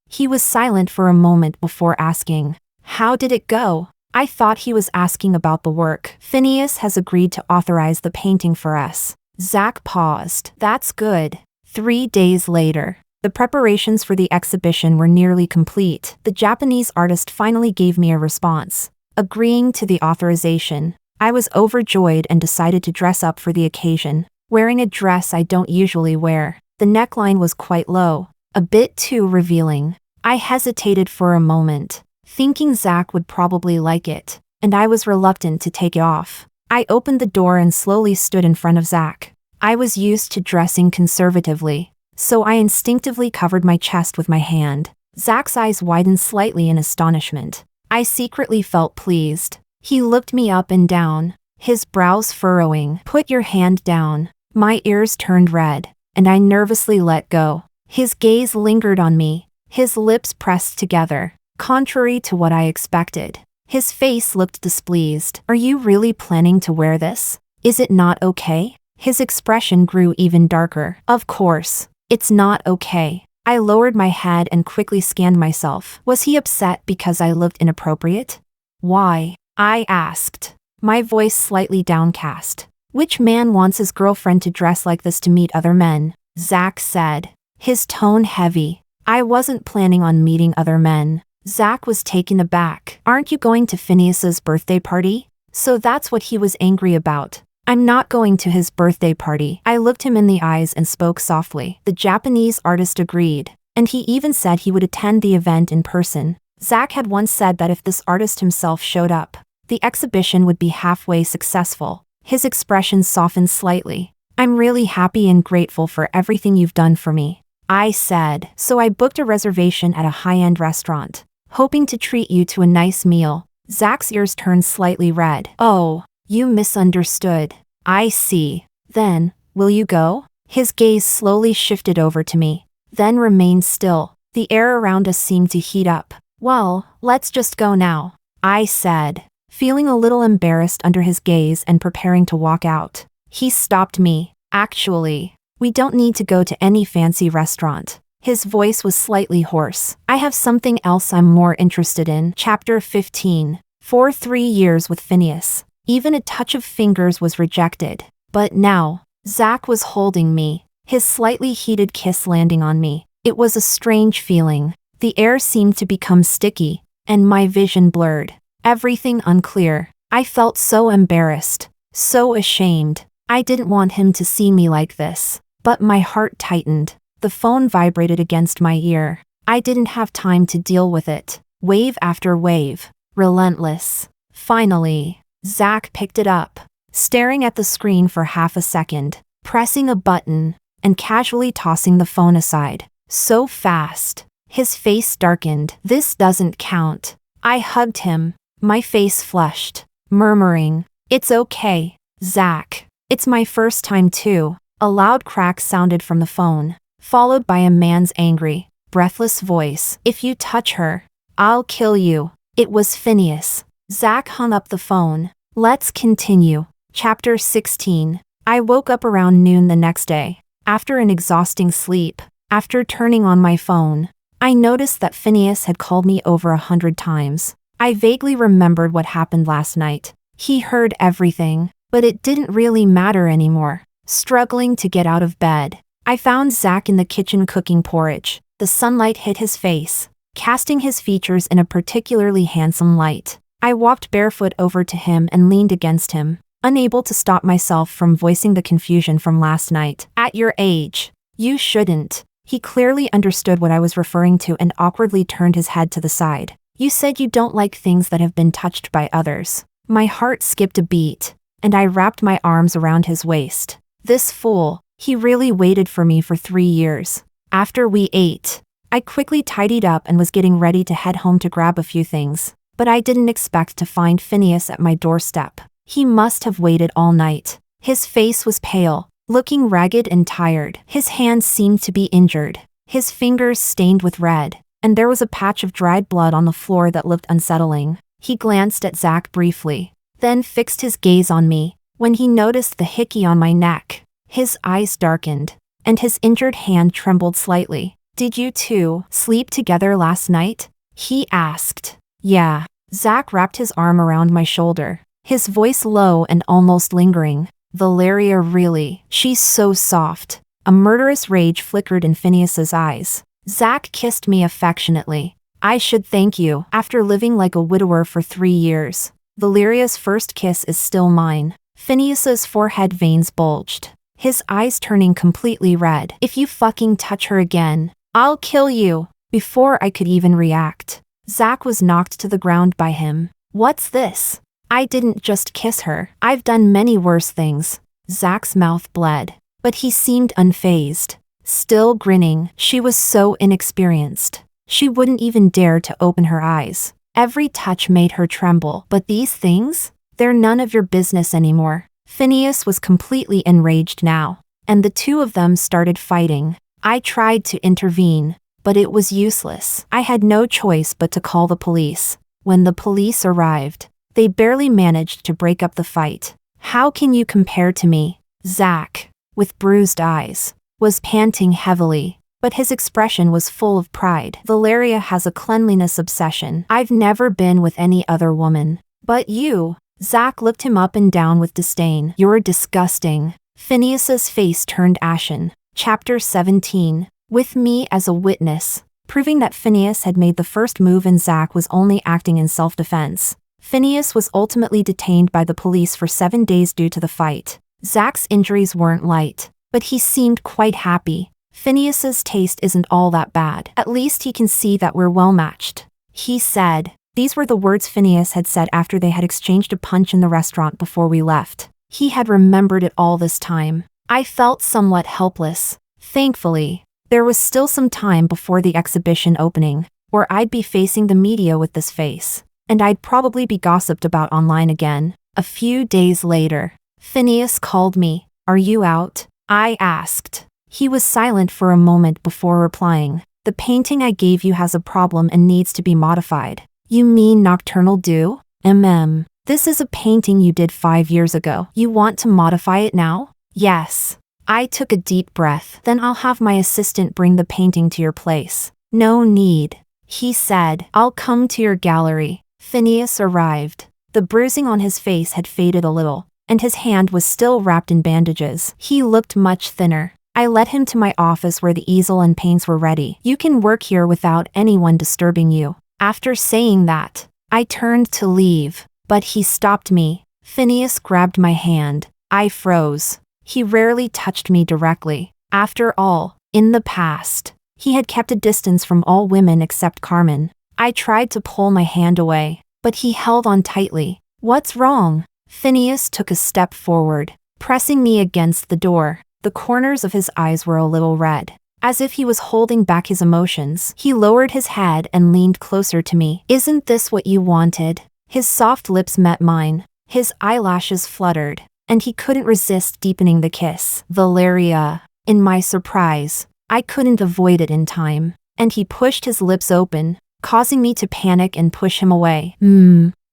He was silent for a moment before asking, "How did it go?" I thought he was asking about the work. "Phineas has agreed to authorize the painting for us." Zack paused. "That's good." 3 days later, the preparations for the exhibition were nearly complete. The Japanese artist finally gave me a response, agreeing to the authorization. I was overjoyed and decided to dress up for the occasion, wearing a dress I don't usually wear. The neckline was quite low, a bit too revealing. I hesitated for a moment, thinking Zack would probably like it, and I was reluctant to take it off. I opened the door and slowly stood in front of Zack. I was used to dressing conservatively, so I instinctively covered my chest with my hand. Zack's eyes widened slightly in astonishment. I secretly felt pleased. He looked me up and down, his brows furrowing. "Put your hand down." My ears turned red, and I nervously let go. His gaze lingered on me, his lips pressed together, contrary to what I expected. His face looked displeased. "Are you really planning to wear this? Is it not okay?" His expression grew even darker. "Of course, it's not okay." I lowered my head and quickly scanned myself. Was he upset because I looked inappropriate? "Why?" I asked, my voice slightly downcast. "Which man wants his girlfriend to dress like this to meet other men?" Zack said, his tone heavy. "I wasn't planning on meeting other men." Zack was taken aback. "Aren't you going to Phineas's birthday party?" So that's what he was angry about. "I'm not going to his birthday party." I looked him in the eyes and spoke softly. The Japanese artist agreed, and he even said he would attend the event in person. Zack had once said that if this artist himself showed up, the exhibition would be halfway successful. His expression softened slightly. "I'm really happy and grateful for everything you've done for me," I said. "So I booked a reservation at a high-end restaurant, hoping to treat you to a nice meal." Zack's ears turned slightly red. "Oh, you misunderstood. I see. Then, will you go?" His gaze slowly shifted over to me, then remained still. The air around us seemed to heat up. "Well, let's just go now," I said, feeling a little embarrassed under his gaze and preparing to walk out. He stopped me. "Actually, we don't need to go to any fancy restaurant." His voice was slightly hoarse. "I have something else I'm more interested in." Chapter 15. For 3 years with Phineas, even a touch of fingers was rejected. But now, Zack was holding me, his slightly heated kiss landing on me. It was a strange feeling. The air seemed to become sticky, and my vision blurred. Everything unclear. I felt so embarrassed, so ashamed. I didn't want him to see me like this. But my heart tightened. The phone vibrated against my ear. I didn't have time to deal with it. Wave after wave. Relentless. Finally, Zack picked it up, staring at the screen for half a second, pressing a button, and casually tossing the phone aside. So fast. His face darkened. This doesn't count. I hugged him, my face flushed, murmuring, "It's okay, Zack. It's my first time too." A loud crack sounded from the phone, followed by a man's angry, breathless voice. "If you touch her, I'll kill you." It was Phineas. Zack hung up the phone. Let's continue. Chapter 16. I woke up around noon the next day. After an exhausting sleep, after turning on my phone, I noticed that Phineas had called me over 100 times. I vaguely remembered what happened last night. He heard everything, but it didn't really matter anymore. Struggling to get out of bed, I found Zack in the kitchen cooking porridge. The sunlight hit his face, casting his features in a particularly handsome light. I walked barefoot over to him and leaned against him, unable to stop myself from voicing the confusion from last night. "At your age, you shouldn't." He clearly understood what I was referring to and awkwardly turned his head to the side. "You said you don't like things that have been touched by others." My heart skipped a beat, and I wrapped my arms around his waist. This fool, he really waited for me for 3 years. After we ate, I quickly tidied up and was getting ready to head home to grab a few things, but I didn't expect to find Phineas at my doorstep. He must have waited all night. His face was pale, looking ragged and tired. His hands seemed to be injured, his fingers stained with red, and there was a patch of dried blood on the floor that looked unsettling. He glanced at Zack briefly, then fixed his gaze on me. When he noticed the hickey on my neck, his eyes darkened, and his injured hand trembled slightly. "Did you two sleep together last night?" he asked. "Yeah." Zack wrapped his arm around my shoulder, his voice low and almost lingering. "Valeria really, she's so soft." A murderous rage flickered in Phineas's eyes. Zack kissed me affectionately. "I should thank you. After living like a widower for 3 years, Valeria's first kiss is still mine." Phineas's forehead veins bulged, his eyes turning completely red. "If you fucking touch her again, I'll kill you." Before I could even react, Zack was knocked to the ground by him. "What's this? I didn't just kiss her. I've done many worse things." Zack's mouth bled, but he seemed unfazed, still grinning. She was so inexperienced. She wouldn't even dare to open her eyes. Every touch made her tremble. "But these things? They're none of your business anymore." Phineas was completely enraged now, and the two of them started fighting. I tried to intervene, but it was useless. I had no choice but to call the police. When the police arrived, they barely managed to break up the fight. "How can you compare to me?" Zack, with bruised eyes, was panting heavily, but his expression was full of pride. "Valeria has a cleanliness obsession. I've never been with any other woman. But you." Zack looked him up and down with disdain. "You're disgusting." Phineas's face turned ashen. Chapter 17. With me as a witness, proving that Phineas had made the first move and Zack was only acting in self-defense. Phineas was ultimately detained by the police for 7 days due to the fight. Zack's injuries weren't light, but he seemed quite happy. "Phineas's taste isn't all that bad. At least he can see that we're well matched," he said. These were the words Phineas had said after they had exchanged a punch in the restaurant before we left. He had remembered it all this time. I felt somewhat helpless. Thankfully, there was still some time before the exhibition opening, or I'd be facing the media with this face, and I'd probably be gossiped about online again. A few days later, Phineas called me. "Are you out?" I asked. He was silent for a moment before replying. "The painting I gave you has a problem and needs to be modified." "You mean Nocturnal Dew?" This is a painting you did 5 years ago. You want to modify it now?" "Yes." I took a deep breath. "Then I'll have my assistant bring the painting to your place." "No need," he said. "I'll come to your gallery." Phineas arrived. The bruising on his face had faded a little, and his hand was still wrapped in bandages. He looked much thinner. I led him to my office where the easel and paints were ready. "You can work here without anyone disturbing you." After saying that, I turned to leave, but he stopped me. Phineas grabbed my hand. I froze. He rarely touched me directly. After all, in the past, he had kept a distance from all women except Carmen. I tried to pull my hand away, but he held on tightly. "What's wrong?" Phineas took a step forward, pressing me against the door. The corners of his eyes were a little red. As if he was holding back his emotions, he lowered his head and leaned closer to me. "Isn't this what you wanted?" His soft lips met mine. His eyelashes fluttered, and he couldn't resist deepening the kiss. "Valeria." In my surprise, I couldn't avoid it in time, and he pushed his lips open, causing me to panic and push him away.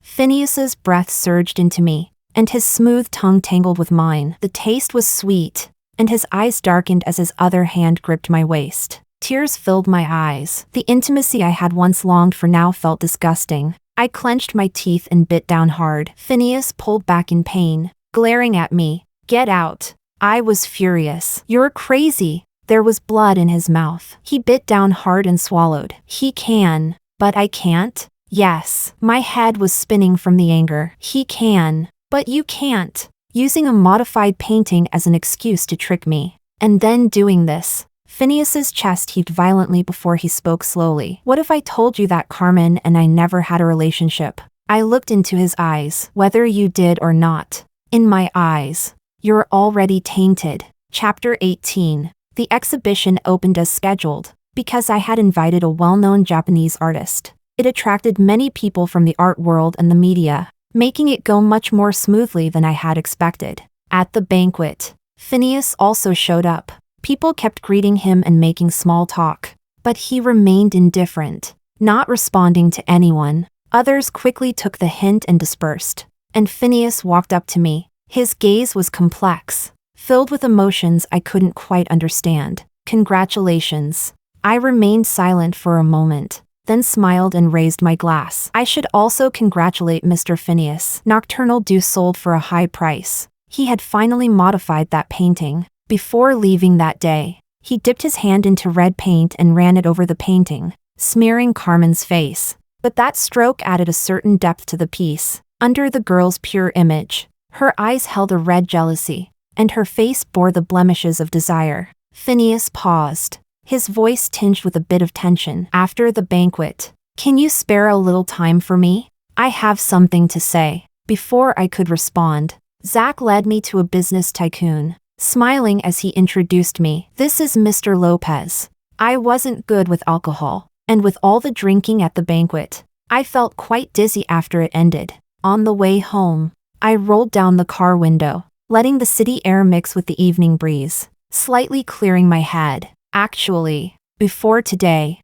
Phineas's breath surged into me, and his smooth tongue tangled with mine. The taste was sweet, and his eyes darkened as his other hand gripped my waist. Tears filled my eyes. The intimacy I had once longed for now felt disgusting. I clenched my teeth and bit down hard. Phineas pulled back in pain, glaring at me. "Get out." I was furious. "You're crazy." There was blood in his mouth. He bit down hard and swallowed. "He can, but I can't." Yes, my head was spinning from the anger. "He can, but you can't." Using a modified painting as an excuse to trick me. And then doing this. Phineas's chest heaved violently before he spoke slowly. "What if I told you that Carmen and I never had a relationship?" I looked into his eyes. "Whether you did or not. In my eyes, you're already tainted." Chapter 18. The exhibition opened as scheduled, because I had invited a well-known Japanese artist. It attracted many people from the art world and the media, making it go much more smoothly than I had expected. At the banquet, Phineas also showed up. People kept greeting him and making small talk, but he remained indifferent, not responding to anyone. Others quickly took the hint and dispersed, and Phineas walked up to me. His gaze was complex, filled with emotions I couldn't quite understand. "Congratulations." I remained silent for a moment, then smiled and raised my glass. "I should also congratulate Mr. Phineas. Nocturnal Dew sold for a high price." He had finally modified that painting. Before leaving that day, he dipped his hand into red paint and ran it over the painting, smearing Carmen's face. But that stroke added a certain depth to the piece. Under the girl's pure image, her eyes held a red jealousy, and her face bore the blemishes of desire. Phineas paused, his voice tinged with a bit of tension. "After the banquet, can you spare a little time for me? I have something to say." Before I could respond, Zack led me to a business tycoon, smiling as he introduced me. "This is Mr. Lopez." I wasn't good with alcohol, and with all the drinking at the banquet, I felt quite dizzy after it ended. On the way home, I rolled down the car window, letting the city air mix with the evening breeze, slightly clearing my head. Actually, before today,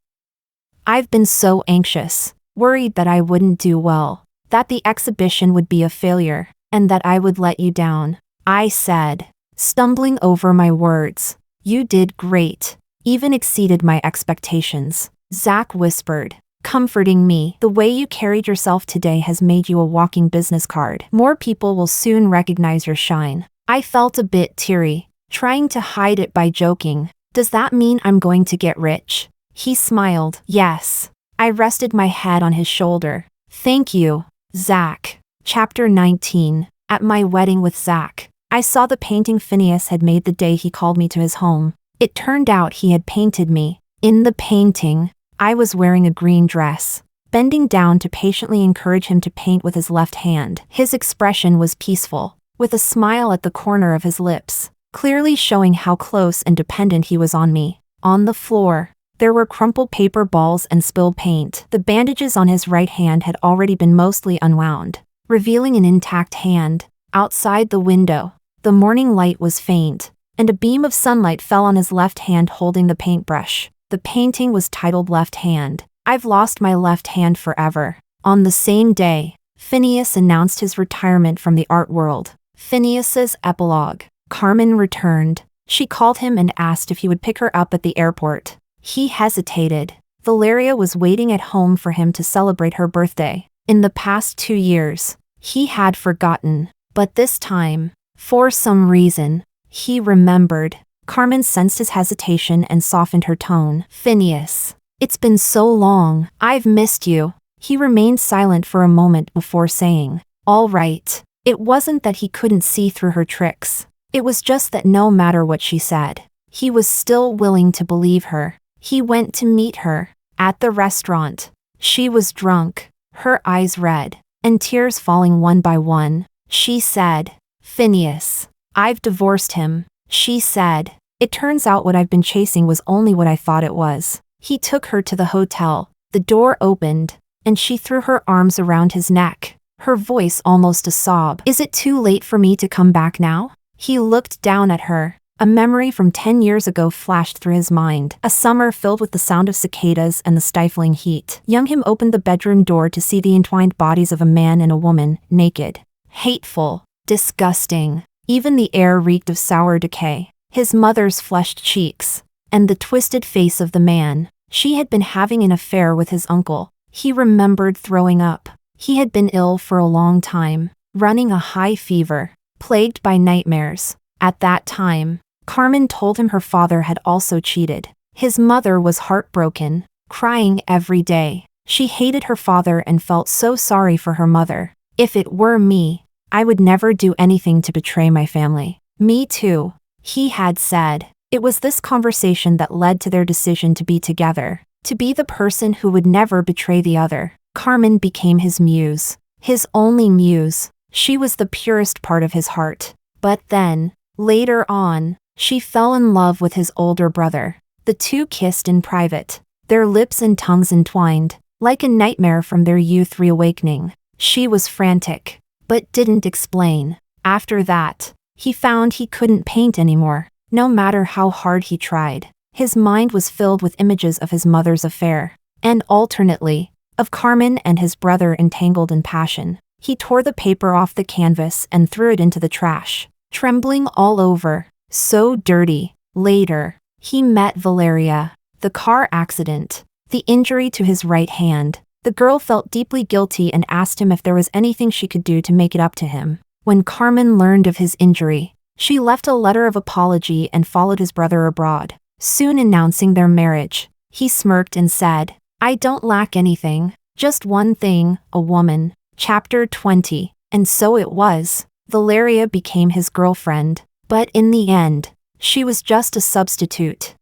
I've been so anxious, worried that I wouldn't do well, that the exhibition would be a failure, and that I would let you down. I said, stumbling over my words. "You did great, even exceeded my expectations," Zack whispered, comforting me. "The way you carried yourself today has made you a walking business card. More people will soon recognize your shine." I felt a bit teary, trying to hide it by joking. "Does that mean I'm going to get rich?" He smiled. "Yes." I rested my head on his shoulder. "Thank you, Zack." Chapter 19. At my wedding with Zack, I saw the painting Phineas had made the day he called me to his home. It turned out he had painted me. In the painting, I was wearing a green dress, bending down to patiently encourage him to paint with his left hand. His expression was peaceful, with a smile at the corner of his lips, clearly showing how close and dependent he was on me. On the floor, there were crumpled paper balls and spilled paint. The bandages on his right hand had already been mostly unwound, revealing an intact hand. Outside the window, the morning light was faint, and a beam of sunlight fell on his left hand holding the paintbrush. The painting was titled "Left Hand." I've lost my left hand forever. On the same day, Phineas announced his retirement from the art world. Phineas's epilogue. Carmen returned. She called him and asked if he would pick her up at the airport. He hesitated. Valeria was waiting at home for him to celebrate her birthday. In the past 2 years, he had forgotten. But this time, for some reason, he remembered. Carmen sensed his hesitation and softened her tone. "Phineas, it's been so long. I've missed you." He remained silent for a moment before saying, "All right." It wasn't that he couldn't see through her tricks. It was just that no matter what she said, he was still willing to believe her. He went to meet her at the restaurant. She was drunk, her eyes red, and tears falling one by one. she said. Phineas. I've divorced him, she said. It turns out what I've been chasing was only what I thought it was. He took her to the hotel. The door opened, and she threw her arms around his neck, her voice almost a sob. Is it too late for me to come back now? He looked down at her. A memory from 10 years ago flashed through his mind. A summer filled with the sound of cicadas and the stifling heat. Young him opened the bedroom door to see the entwined bodies of a man and a woman, naked. Hateful. Disgusting. Even the air reeked of sour decay. His mother's flushed cheeks. And the twisted face of the man. She had been having an affair with his uncle. He remembered throwing up. He had been ill for a long time, running a high fever, plagued by nightmares. At that time, Carmen told him her father had also cheated. His mother was heartbroken, crying every day. She hated her father and felt so sorry for her mother. If it were me, I would never do anything to betray my family. Me too, he had said. It was this conversation that led to their decision to be together, to be the person who would never betray the other. Carmen became his muse, his only muse. She was the purest part of his heart. But then, later on, she fell in love with his older brother. The two kissed in private, their lips and tongues entwined, like a nightmare from their youth reawakening. She was frantic, but didn't explain. After that, he found he couldn't paint anymore, no matter how hard he tried. His mind was filled with images of his mother's affair, and alternately, of Carmen and his brother entangled in passion. He tore the paper off the canvas and threw it into the trash, trembling all over. So dirty. Later, he met Valeria. The car accident, the injury to his right hand. The girl felt deeply guilty and asked him if there was anything she could do to make it up to him. When Carmen learned of his injury, she left a letter of apology and followed his brother abroad, soon announcing their marriage. He smirked and said, I don't lack anything, just one thing, a woman. Chapter 20. And so it was. Valeria became his girlfriend. But in the end, she was just a substitute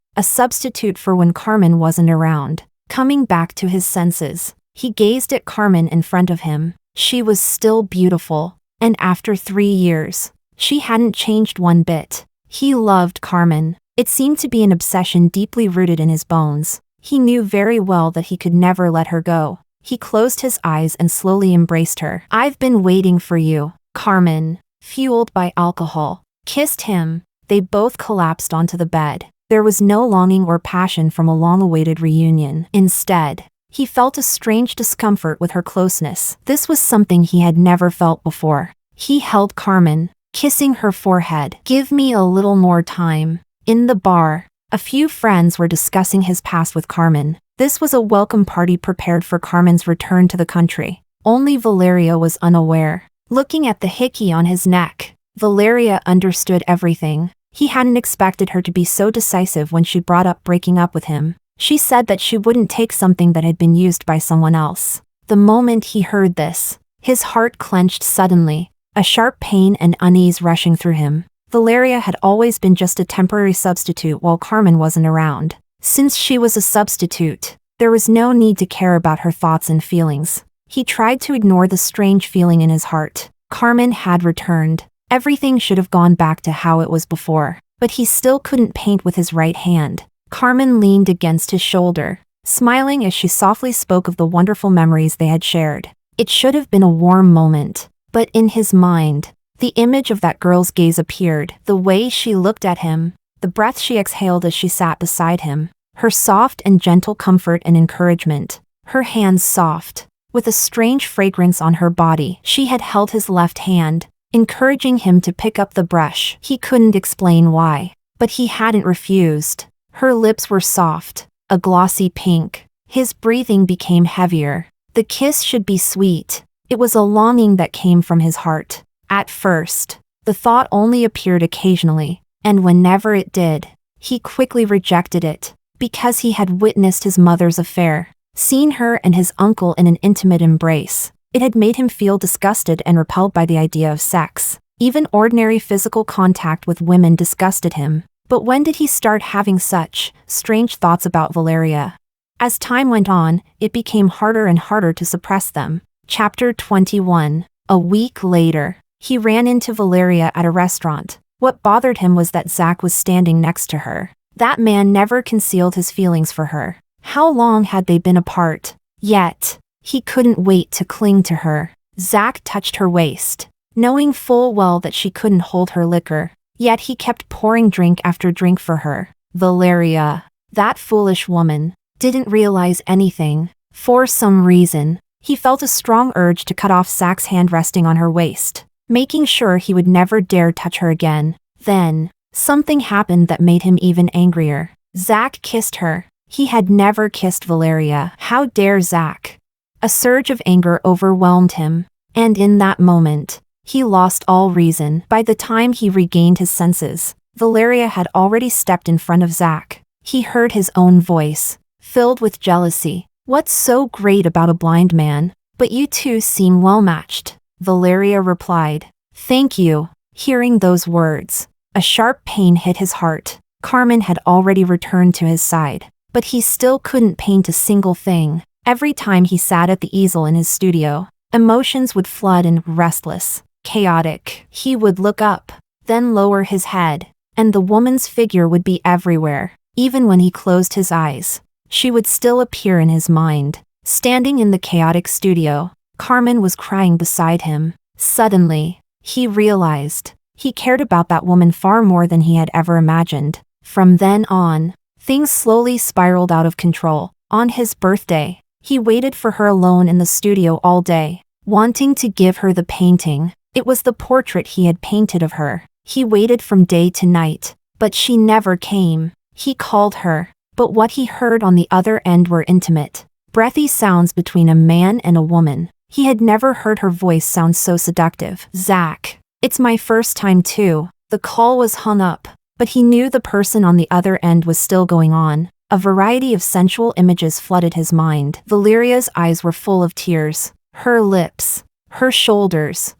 for when Carmen wasn't around. Coming back to his senses, he gazed at Carmen in front of him. She was still beautiful, and after 3 years, she hadn't changed one bit. He loved Carmen. It seemed to be an obsession deeply rooted in his bones. He knew very well that he could never let her go. He closed his eyes and slowly embraced her. I've been waiting for you, Carmen, fueled by alcohol, kissed him. They both collapsed onto the bed. There was no longing or passion from a long-awaited reunion. Instead, he felt a strange discomfort with her closeness. This was something he had never felt before. He held Carmen, kissing her forehead. Give me a little more time. In the bar, a few friends were discussing his past with Carmen. This was a welcome party prepared for Carmen's return to the country. Only Valeria was unaware. Looking at the hickey on his neck, Valeria understood everything. He hadn't expected her to be so decisive when she brought up breaking up with him. She said that she wouldn't take something that had been used by someone else. The moment he heard this, his heart clenched suddenly, a sharp pain and unease rushing through him. Valeria had always been just a temporary substitute while Carmen wasn't around. Since she was a substitute, there was no need to care about her thoughts and feelings. He tried to ignore the strange feeling in his heart. Carmen had returned. Everything should have gone back to how it was before, but he still couldn't paint with his right hand. Carmen leaned against his shoulder, smiling as she softly spoke of the wonderful memories they had shared. It should have been a warm moment, but in his mind, the image of that girl's gaze appeared, the way she looked at him, the breath she exhaled as she sat beside him, her soft and gentle comfort and encouragement, her hands soft, with a strange fragrance on her body. She had held his left hand, encouraging him to pick up the brush. He couldn't explain why, but he hadn't refused. Her lips were soft, a glossy pink. His breathing became heavier. The kiss should be sweet. It was a longing that came from his heart. At first, the thought only appeared occasionally, and whenever it did, he quickly rejected it, because he had witnessed his mother's affair, seen her and his uncle in an intimate embrace. It had made him feel disgusted and repelled by the idea of sex. Even ordinary physical contact with women disgusted him. But when did he start having such strange thoughts about Valeria? As time went on, it became harder and harder to suppress them. Chapter 21. A week later, He ran into Valeria at a restaurant. What bothered him was that Zack was standing next to her. That man never concealed his feelings for her. How long had they been apart? Yet, he couldn't wait to cling to her. Zack touched her waist, knowing full well that she couldn't hold her liquor. Yet he kept pouring drink after drink for her. Valeria, that foolish woman, didn't realize anything. For some reason, he felt a strong urge to cut off Zack's hand resting on her waist, making sure he would never dare touch her again. Then, something happened that made him even angrier. Zack kissed her. He had never kissed Valeria. How dare Zack? A surge of anger overwhelmed him, and in that moment, he lost all reason. By the time he regained his senses, Valeria had already stepped in front of Zack. He heard his own voice, filled with jealousy. "What's so great about a blind man? But you two seem well matched," Valeria replied. "Thank you." Hearing those words, a sharp pain hit his heart. Carmen had already returned to his side, but he still couldn't paint a single thing. Every time he sat at the easel in his studio, emotions would flood and restless, chaotic. He would look up, then lower his head, and the woman's figure would be everywhere. Even when he closed his eyes, she would still appear in his mind. Standing in the chaotic studio, Carmen was crying beside him. Suddenly, he realized he cared about that woman far more than he had ever imagined. From then on, things slowly spiraled out of control. On his birthday, he waited for her alone in the studio all day, wanting to give her the painting. It was the portrait he had painted of her. He waited from day to night, but she never came. He called her, but what he heard on the other end were intimate, breathy sounds between a man and a woman. He had never heard her voice sound so seductive. "Zack, it's my first time too." The call was hung up, but he knew the person on the other end was still going on. A variety of sensual images flooded his mind. Valeria's eyes were full of tears. Her lips, her shoulders,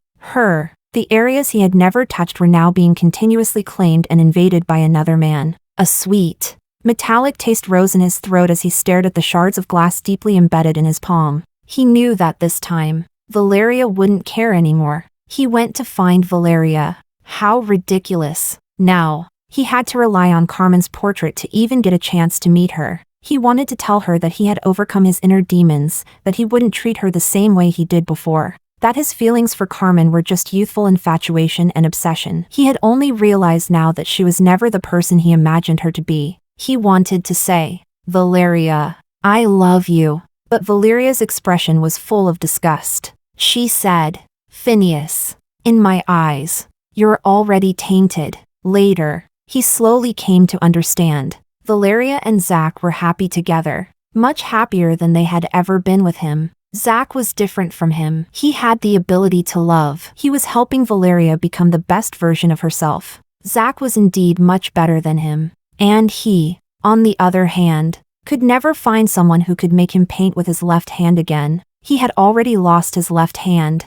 the areas he had never touched were now being continuously claimed and invaded by another man. A sweet, metallic taste rose in his throat as he stared at the shards of glass deeply embedded in his palm. He knew that this time, Valeria wouldn't care anymore. He went to find Valeria. How ridiculous. Now, he had to rely on Carmen's portrait to even get a chance to meet her. He wanted to tell her that he had overcome his inner demons, that he wouldn't treat her the same way he did before, that his feelings for Carmen were just youthful infatuation and obsession. He had only realized now that she was never the person he imagined her to be. He wanted to say, "Valeria, I love you." But Valeria's expression was full of disgust. She said, "Phineas, in my eyes, you're already tainted." Later, he slowly came to understand. Valeria and Zack were happy together, much happier than they had ever been with him. Zack was different from him. He had the ability to love. He was helping Valeria become the best version of herself. Zack was indeed much better than him. And he, on the other hand, could never find someone who could make him paint with his left hand again. He had already lost his left hand,